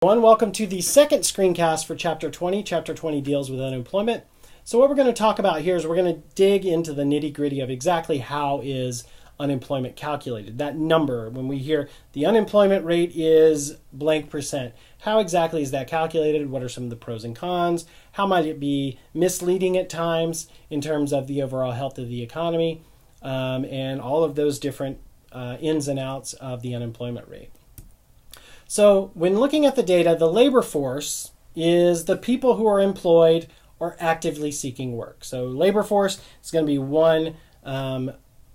Welcome to the second screencast for Chapter 20. Chapter 20 deals with unemployment. So what we're going to talk about here is we're going to dig into the nitty-gritty of exactly how is unemployment calculated. That number, when we hear the unemployment rate is blank percent, how exactly is that calculated? What are some of the pros and cons? How might it be misleading at times in terms of the overall health of the economy? And all of those different ins and outs of the unemployment rate. So when looking at the data, the labor force is the people who are employed or actively seeking work. So labor force is going to be one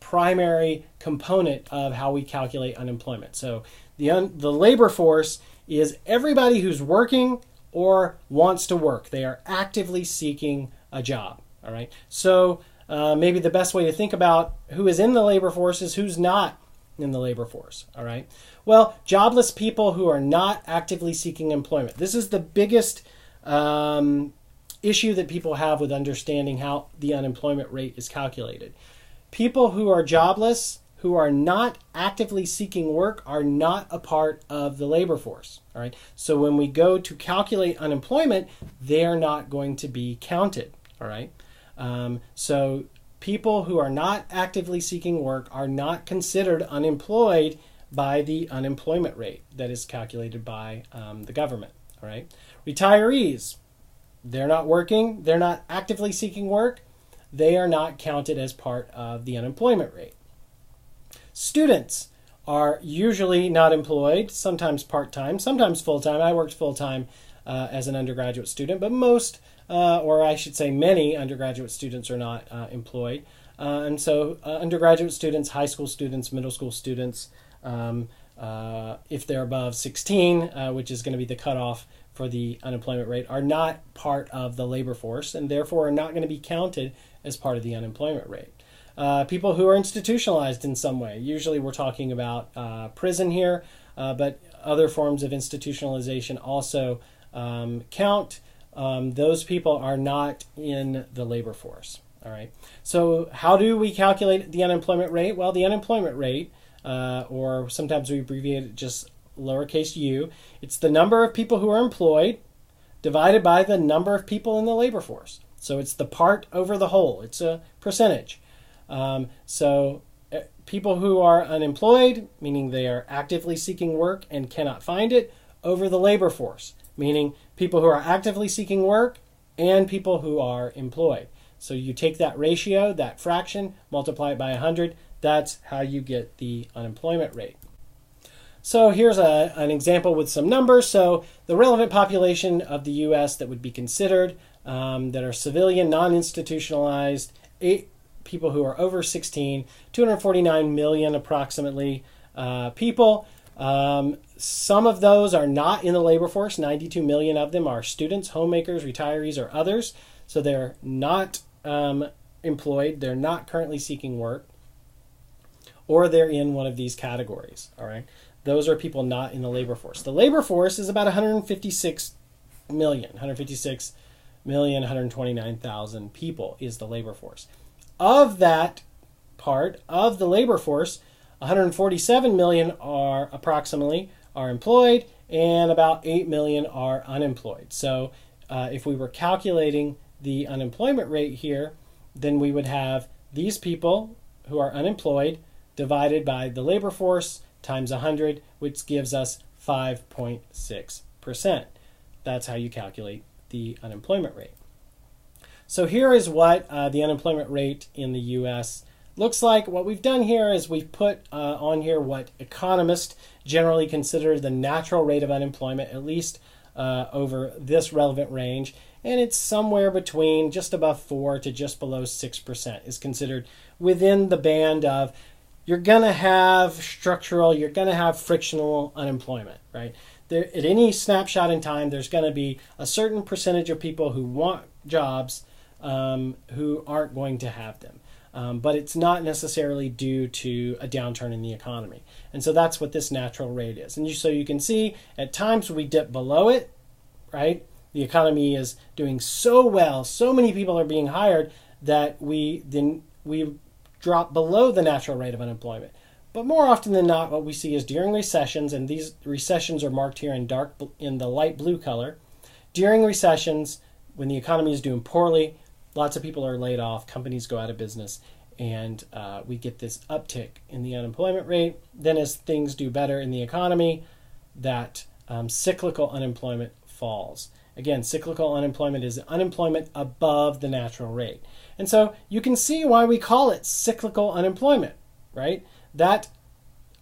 primary component of how we calculate unemployment. So the labor force is everybody who's working or wants to work. They are actively seeking a job. All right. So maybe the best way to think about who is in the labor force is who's not in the labor force. All right. Well, jobless people who are not actively seeking employment. This is the biggest issue that people have with understanding how the unemployment rate is calculated. People who are jobless, who are not actively seeking work, are not a part of the labor force. All right. So when we go to calculate unemployment, they're not going to be counted. All right. So people who are not actively seeking work are not considered unemployed by the unemployment rate that is calculated by the government. All right. Retirees, they're not working, they're not actively seeking work, they are not counted as part of the unemployment rate. Students are usually not employed, sometimes part-time, sometimes full-time. I worked full-time as an undergraduate student, but most, or I should say many undergraduate students are not employed. And so undergraduate students, high school students, middle school students, if they're above 16, which is going to be the cutoff for the unemployment rate, are not part of the labor force and therefore are not going to be counted as part of the unemployment rate. People who are institutionalized in some way, usually we're talking about prison here, but other forms of institutionalization also count. Those people are not in the labor force. All right. So how do we calculate the unemployment rate? Well, the unemployment rate, or sometimes we abbreviate it just lowercase u, it's the number of people who are employed divided by the number of people in the labor force. So it's the part over the whole. It's a percentage. So people who are unemployed, meaning they are actively seeking work and cannot find it, over the labor force, meaning people who are actively seeking work and people who are employed. So you take that ratio, that fraction, multiply it by 100. That's how you get the unemployment rate. So here's an example with some numbers. So the relevant population of the U.S. that would be considered that are civilian, non-institutionalized, people who are over 16, 249 million approximately people. Some of those are not in the labor force. 92 million of them are students, homemakers, retirees, or others. So they're not employed. They're not currently seeking work, or they're in one of these categories. All right. Those are people not in the labor force. The labor force is about 156 million, 129,000 people is the labor force. Of that part of the labor force, 147 million are employed, and about 8 million are unemployed. So if we were calculating the unemployment rate here, then we would have these people who are unemployed divided by the labor force times 100, which gives us 5.6%. That's how you calculate the unemployment rate. So here is what the unemployment rate in the U.S. looks like. What we've done here is we've put on here what economists generally consider the natural rate of unemployment, at least over this relevant range. And it's somewhere between just above 4 to just below 6% is considered within the band of you're going to have structural, you're going to have frictional unemployment, right? At any snapshot in time, there's going to be a certain percentage of people who want jobs who aren't going to have them. But it's not necessarily due to a downturn in the economy. And so that's what this natural rate is. And so you can see at times we dip below it, right? The economy is doing so well, so many people are being hired that we drop below the natural rate of unemployment. But more often than not, what we see is during recessions, and these recessions are marked here in the light blue color. During recessions, when the economy is doing poorly, lots of people are laid off, companies go out of business, and we get this uptick in the unemployment rate. Then as things do better in the economy, that cyclical unemployment falls. Again, cyclical unemployment is unemployment above the natural rate. And so you can see why we call it cyclical unemployment, right? That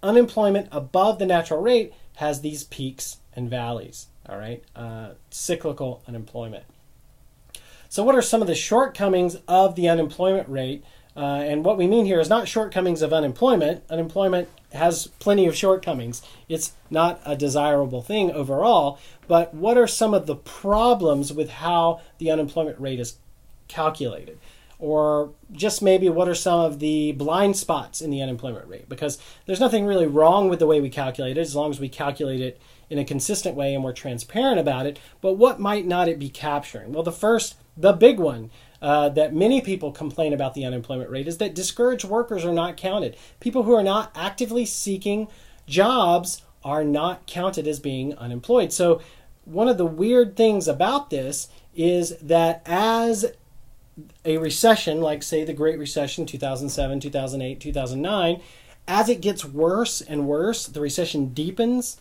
unemployment above the natural rate has these peaks and valleys, all right? Cyclical unemployment. So what are some of the shortcomings of the unemployment rate? And what we mean here is not shortcomings of unemployment. Unemployment has plenty of shortcomings. It's not a desirable thing overall, but what are some of the problems with how the unemployment rate is calculated? Or just maybe what are some of the blind spots in the unemployment rate? Because there's nothing really wrong with the way we calculate it as long as we calculate it in a consistent way and we're transparent about it. But what might not it be capturing? Well, the big one that many people complain about the unemployment rate is that discouraged workers are not counted. People who are not actively seeking jobs are not counted as being unemployed. So one of the weird things about this is that as a recession, like say the Great Recession, 2007, 2008, 2009, as it gets worse and worse, the recession deepens,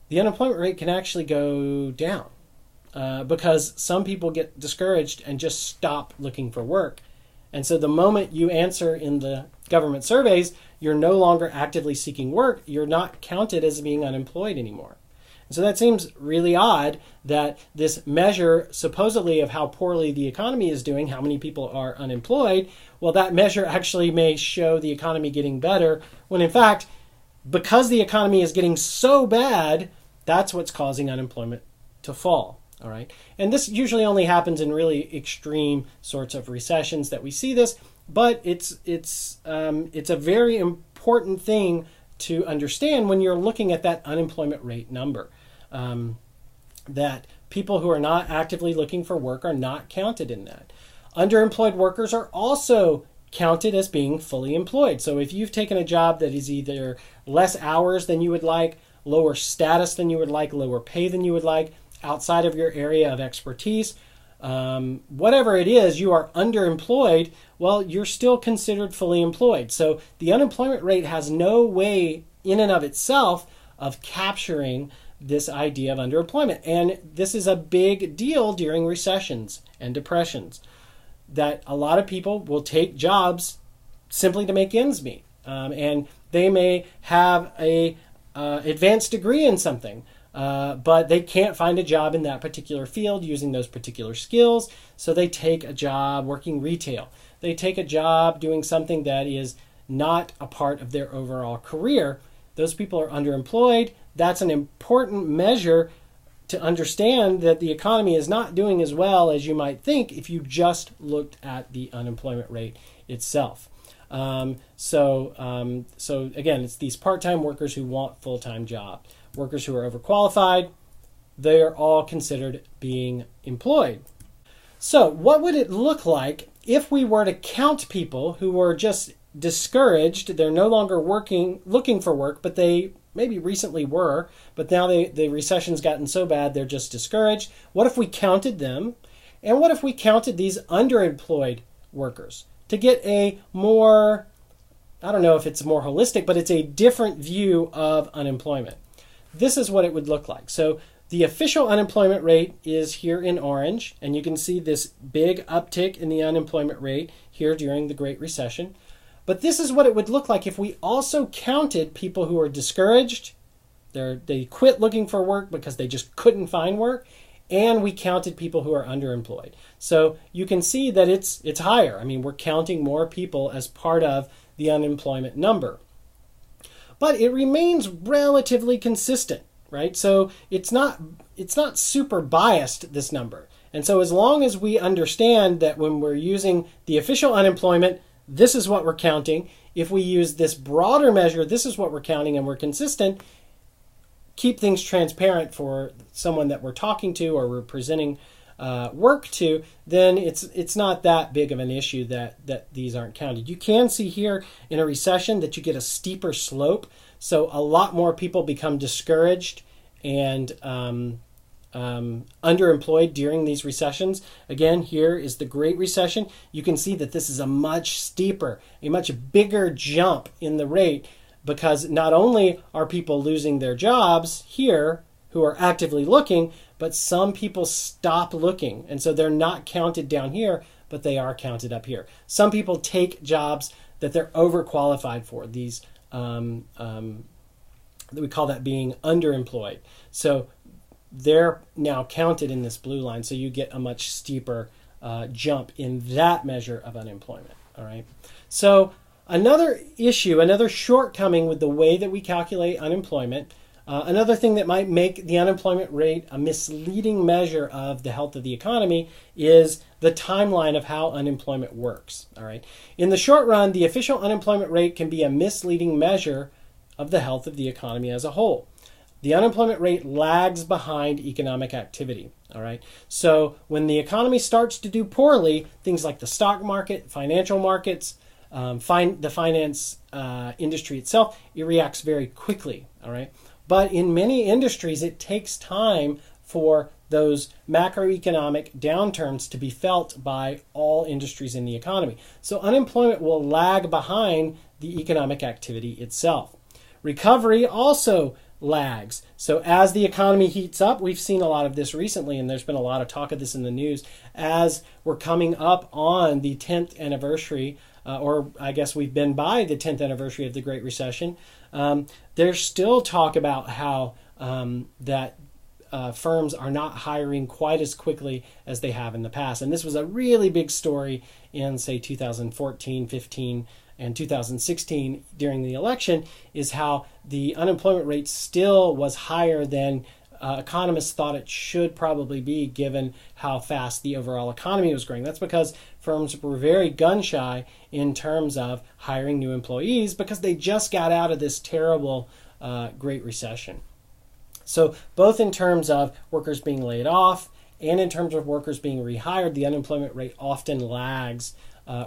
the unemployment rate can actually go down because some people get discouraged and just stop looking for work. And so the moment you answer in the government surveys, you're no longer actively seeking work, you're not counted as being unemployed anymore. So that seems really odd that this measure supposedly of how poorly the economy is doing, how many people are unemployed, well, that measure actually may show the economy getting better, when in fact, because the economy is getting so bad, that's what's causing unemployment to fall. All right. And this usually only happens in really extreme sorts of recessions that we see this, but it's a very important thing to understand when you're looking at that unemployment rate number. That people who are not actively looking for work are not counted in that. Underemployed workers are also counted as being fully employed. So if you've taken a job that is either less hours than you would like, lower status than you would like, lower pay than you would like, outside of your area of expertise, whatever it is, you are underemployed, well, you're still considered fully employed. So the unemployment rate has no way in and of itself of capturing this idea of underemployment. And this is a big deal during recessions and depressions, that a lot of people will take jobs simply to make ends meet. And they may have a advanced degree in something, but they can't find a job in that particular field using those particular skills. So they take a job working retail. They take a job doing something that is not a part of their overall career. Those people are underemployed. That's an important measure to understand that the economy is not doing as well as you might think if you just looked at the unemployment rate itself. So again, it's these part-time workers who want full-time jobs. Workers who are overqualified, they are all considered being employed. So what would it look like if we were to count people who were just discouraged? They're no longer looking for work, but they maybe recently were, but now the recession's gotten so bad they're just discouraged. What if we counted them? And what if we counted these underemployed workers to get a more, I don't know if it's more holistic, but it's a different view of unemployment. This is what it would look like. So the official unemployment rate is here in orange, and you can see this big uptick in the unemployment rate here during the Great Recession. But this is what it would look like if we also counted people who are discouraged, they quit looking for work because they just couldn't find work, and we counted people who are underemployed. So you can see that it's higher. I mean, we're counting more people as part of the unemployment number. But it remains relatively consistent, right? So it's not super biased, this number. And so as long as we understand that when we're using the official unemployment, this is what we're counting. If we use this broader measure, this is what we're counting, and we're consistent, keep things transparent for someone that we're talking to or we're presenting work to, then it's not that big of an issue that these aren't counted. You can see here in a recession that you get a steeper slope, so a lot more people become discouraged and underemployed during these recessions. Again, here is the Great Recession. You can see that this is a much steeper, a much bigger jump in the rate, because not only are people losing their jobs here who are actively looking, but some people stop looking. And so they're not counted down here, but they are counted up here. Some people take jobs that they're overqualified for. These, we call that being underemployed. So they're now counted in this blue line. So you get a much steeper jump in that measure of unemployment. All right. So another issue, another shortcoming with the way that we calculate unemployment, another thing that might make the unemployment rate a misleading measure of the health of the economy is the timeline of how unemployment works. All right. In the short run, the official unemployment rate can be a misleading measure of the health of the economy as a whole. The unemployment rate lags behind economic activity. All right. So when the economy starts to do poorly, things like the stock market, financial markets, the finance industry itself, it reacts very quickly. All right. But in many industries, it takes time for those macroeconomic downturns to be felt by all industries in the economy. So unemployment will lag behind the economic activity itself. Recovery also lags. So as the economy heats up, we've seen a lot of this recently, and there's been a lot of talk of this in the news, as we're coming up on the 10th anniversary, or I guess we've been by the 10th anniversary of the Great Recession. There's still talk about how that firms are not hiring quite as quickly as they have in the past. And this was a really big story in, say, 2014, 15, and 2016 during the election, is how the unemployment rate still was higher than economists thought it should probably be, given how fast the overall economy was growing. That's because firms were very gun shy in terms of hiring new employees, because they just got out of this terrible Great Recession. So both in terms of workers being laid off and in terms of workers being rehired, the unemployment rate often lags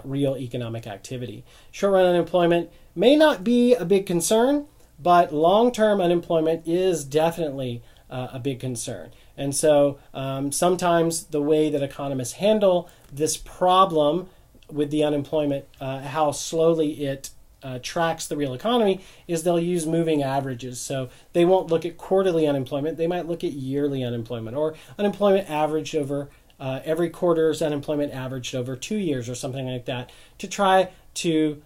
real economic activity. Short-run unemployment may not be a big concern, but long-term unemployment is definitely a big concern. And so sometimes the way that economists handle this problem with the unemployment, how slowly it tracks the real economy, is they'll use moving averages. So they won't look at quarterly unemployment. They might look at yearly unemployment, or unemployment averaged over every quarter's unemployment averaged over 2 years, or something like that, to try to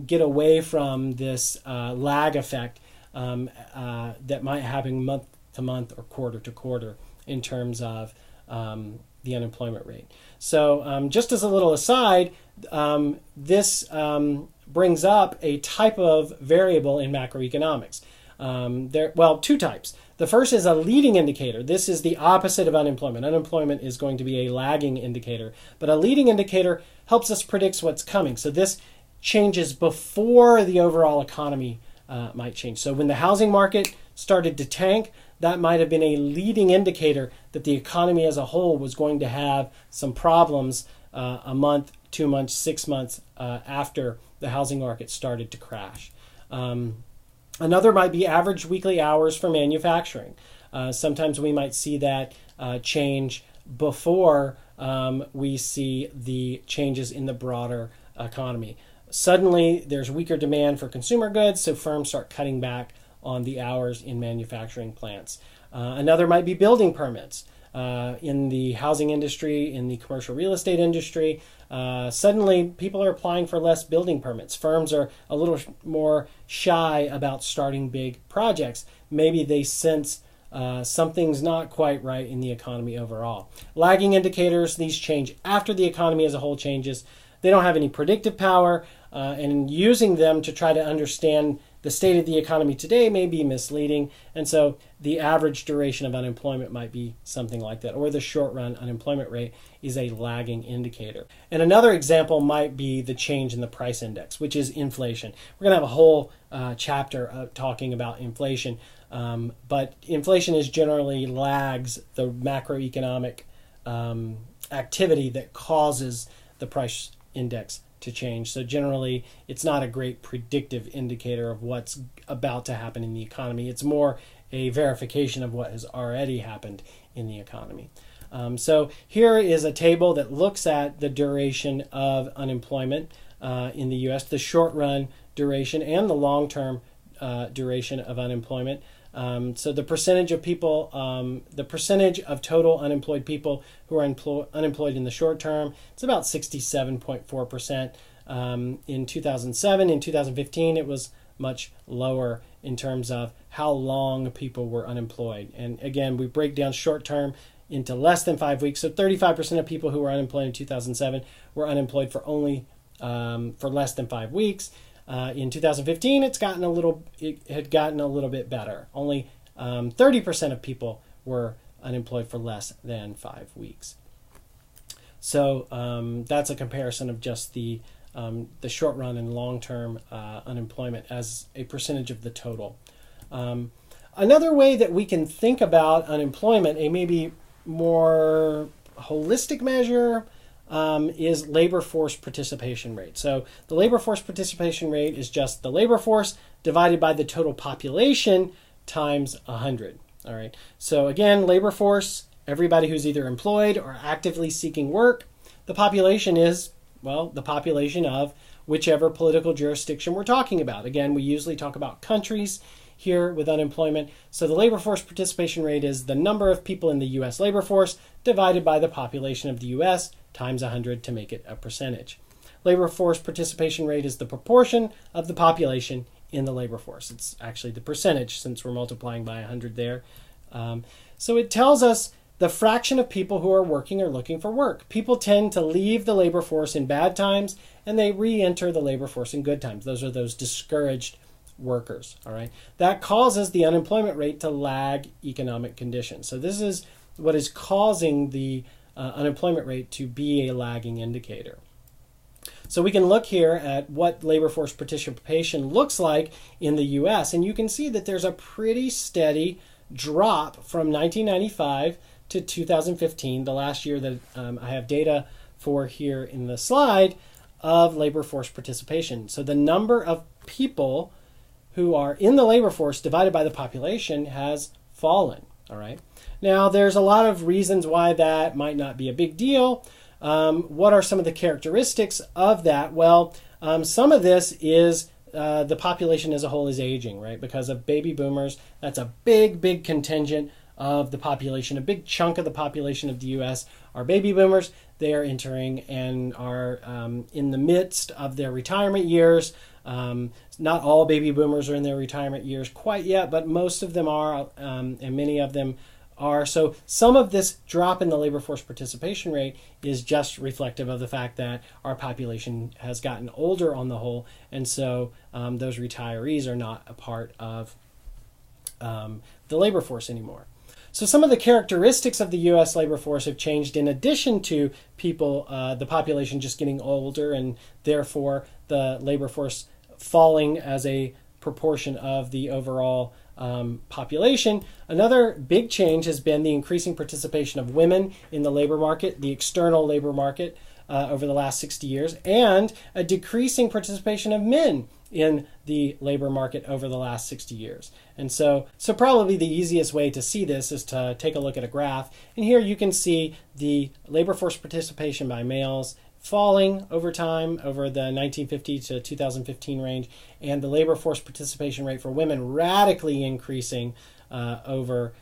get away from this lag effect that might happen month to month or quarter to quarter in terms of the unemployment rate. So just as a little aside, this brings up a type of variable in macroeconomics. Two types. The first is a leading indicator. This is the opposite of unemployment. Unemployment is going to be a lagging indicator, but a leading indicator helps us predict what's coming. So this changes before the overall economy might change. So when the housing market started to tank, that might have been a leading indicator that the economy as a whole was going to have some problems a month, 2 months, 6 months after the housing market started to crash. Another might be average weekly hours for manufacturing. Sometimes we might see that change before we see the changes in the broader economy. Suddenly, there's weaker demand for consumer goods, so firms start cutting back on the hours in manufacturing plants. Another might be building permits. In the housing industry, in the commercial real estate industry, suddenly people are applying for less building permits. Firms are a little more shy about starting big projects. Maybe they sense something's not quite right in the economy overall. Lagging indicators, these change after the economy as a whole changes. They don't have any predictive power, and using them to try to understand the state of the economy today may be misleading, and so the average duration of unemployment might be something like that, or the short-run unemployment rate is a lagging indicator. And another example might be the change in the price index, which is inflation. We're going to have a whole chapter talking about inflation, but inflation is generally lags the macroeconomic activity that causes the price index to change. So generally, it's not a great predictive indicator of what's about to happen in the economy. It's more a verification of what has already happened in the economy. So here is a table that looks at the duration of unemployment in the U.S., the short-run duration and the long-term duration of unemployment. So the percentage of people, the percentage of total unemployed people who are unemployed in the short term, it's about 67.4%. In 2007, in 2015, it was much lower in terms of how long people were unemployed. And again, we break down short term into less than 5 weeks. So 35% of people who were unemployed in 2007 were unemployed for only for less than 5 weeks. In 2015, it had gotten a little bit better. Only 30% of people were unemployed for less than 5 weeks. So that's a comparison of just the short run and long term unemployment as a percentage of the total. Another way that we can think about unemployment, a maybe more holistic measure, is labor force participation rate. So the labor force participation rate is just the labor force divided by the total population times 100. All right. So again, labor force, everybody who's either employed or actively seeking work. The population is, well, the population of whichever political jurisdiction we're talking about. Again, we usually talk about countries here with unemployment. So the labor force participation rate is the number of people in the U.S. labor force divided by the population of the U.S. times 100 to make it a percentage. Labor force participation rate is the proportion of the population in the labor force. It's actually the percentage since we're multiplying by 100 there. So it tells us the fraction of people who are working or looking for work. People tend to leave the labor force in bad times and they re-enter the labor force in good times. Those are those discouraged workers. All right. That causes the unemployment rate to lag economic conditions. So this is what is causing the unemployment rate to be a lagging indicator. So we can look here at what labor force participation looks like in the U.S. and you can see that there's a pretty steady drop from 1995 to 2015, the last year that I have data for here in the slide, of labor force participation. So the number of people who are in the labor force divided by the population has fallen. All right. Now, there's a lot of reasons why that might not be a big deal. What are some of the characteristics of that? Well, some of this is the population as a whole is aging, right? Because of baby boomers, that's a big contingent of the population. A big chunk of the population of the U.S. are baby boomers. They are entering and are in the midst of their retirement years. Not all baby boomers are in their retirement years quite yet, but most of them are, and many of them are. So some of this drop in the labor force participation rate is just reflective of the fact that our population has gotten older on the whole, and so those retirees are not a part of the labor force anymore. So some of the characteristics of the U.S. labor force have changed in addition to people, the population just getting older and therefore the labor force falling as a proportion of the overall population. Another big change has been the increasing participation of women in the labor market, the external labor market, over the last 60 years, and a decreasing participation of men in the labor market over the last 60 years. And so probably the easiest way to see this is to take a look at a graph. And here you can see the labor force participation by males falling over time over the 1950 to 2015 range, and the labor force participation rate for women radically increasing over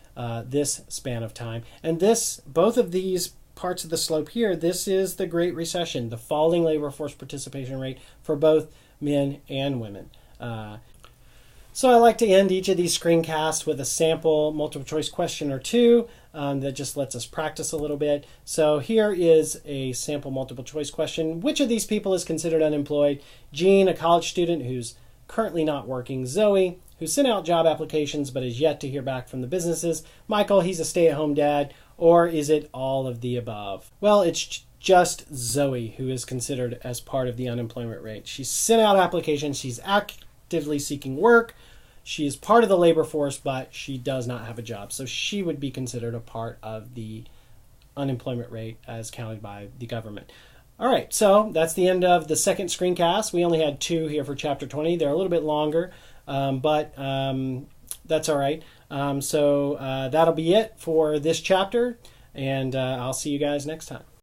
this span of time. And both of these parts of the slope here, this is the Great Recession, the falling labor force participation rate for both men and women. So I like to end each of these screencasts with a sample multiple choice question or two that just lets us practice a little bit. So here is a sample multiple choice question. Which of these people is considered unemployed? Jean, a college student who's currently not working. Zoe, who sent out job applications but is yet to hear back from the businesses. Michael, he's a stay-at-home dad. Or is it all of the above? Well, it's just Zoe who is considered as part of the unemployment rate. She's sent out applications. She's actively seeking work. She is part of the labor force, but she does not have a job. So she would be considered a part of the unemployment rate as counted by the government. All right, so that's the end of the second screencast. We only had 2 here for Chapter 20. They're a little bit longer, but that's all right. So that'll be it for this chapter, and I'll see you guys next time.